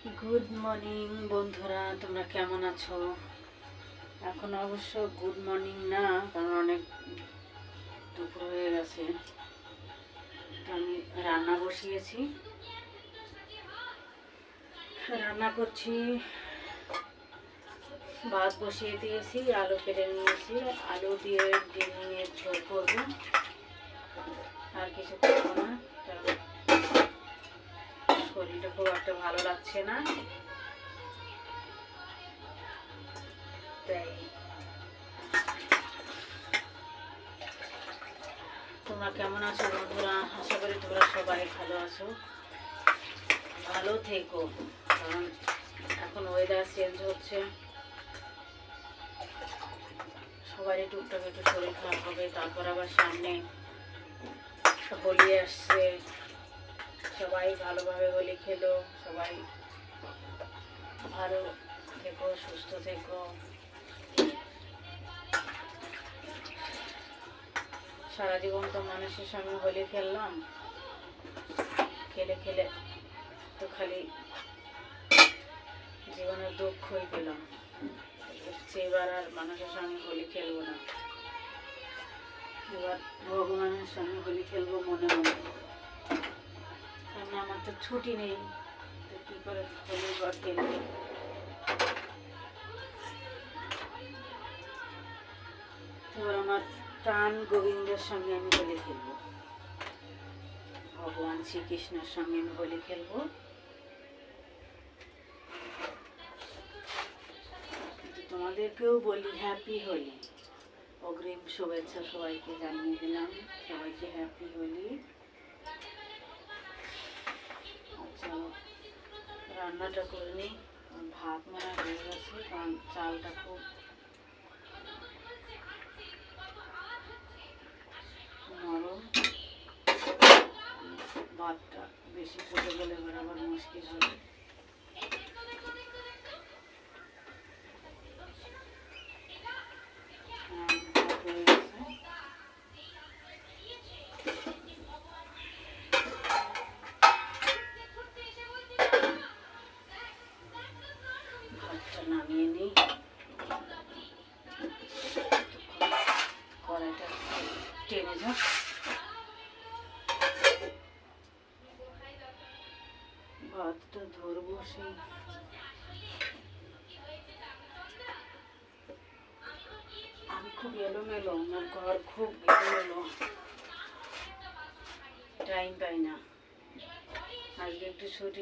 Good morning বন্ধুরা, তোমরা কেমন আছো? এখন অবশ্য গুড মর্নিং না, কারণ অনেক দুপুর হয়ে গেছে। আমি রান্না বসিয়েছি, রান্না করছি। ভাত বসিয়ে দিয়েছি, আলু কেটে নিয়েছি, আলু দিয়ে ডিমের ঝোল করবো, আর কিছু করবো না। শরীরটা খুব একটা ভালো লাগছে না, তাই। তোমরা কেমন আছো বন্ধুরা? আশা করি তোমরা সবাই ভালো আছো, ভালো থেকো। কারণ এখন ওয়েদার চেঞ্জ হচ্ছে, সবারই টুকটাক একটু শরীর খারাপ হবে। তারপর আবার সামনে হোলি আসছে, সবাই ভালোভাবে হোলি খেলো, সবাই ভালো থেকো, সুস্থ থেকো। সারা জীবন তো মানুষের সঙ্গে হোলি খেললাম, খেলে খেলে তো খালি জীবনের দুঃখই পেলাম। এবার আর মানুষের সঙ্গে হোলি খেলবো না, এবার ভগবানের সঙ্গে হোলি খেলবো মনে মনে। কারণ আমার তো ছুটি নেই, তো কী করে হোলি বার খেলবো। এবার আমার প্রাণ গোবিন্দের সঙ্গে আমি হোলি খেলবো, ভগবান শ্রীকৃষ্ণের সঙ্গে আমি হোলি খেলবো। তোমাদেরকেও বলি হ্যাপি হোলি, অগ্রিম শুভেচ্ছা সবাইকে জানিয়ে দিলাম, সবাইকে হ্যাপি হোলি। আচ্ছা, রান্নাটা করে নিই। ভাত মনে হয়ে গেছে, কারণ চালটা খুব নরম, ভাতটা বেশি ফুটে গেলে এবার আবার মুশকিল হবে। ভাতটা নামিয়ে নিই, কড়াইটা টেনে যাক। ভাতটা ধরবো, সেই আমি খুব এলোমেলো, আমার ঘর খুব এলোমেলো, টাইম পাই না। আজকে একটু ছুটি।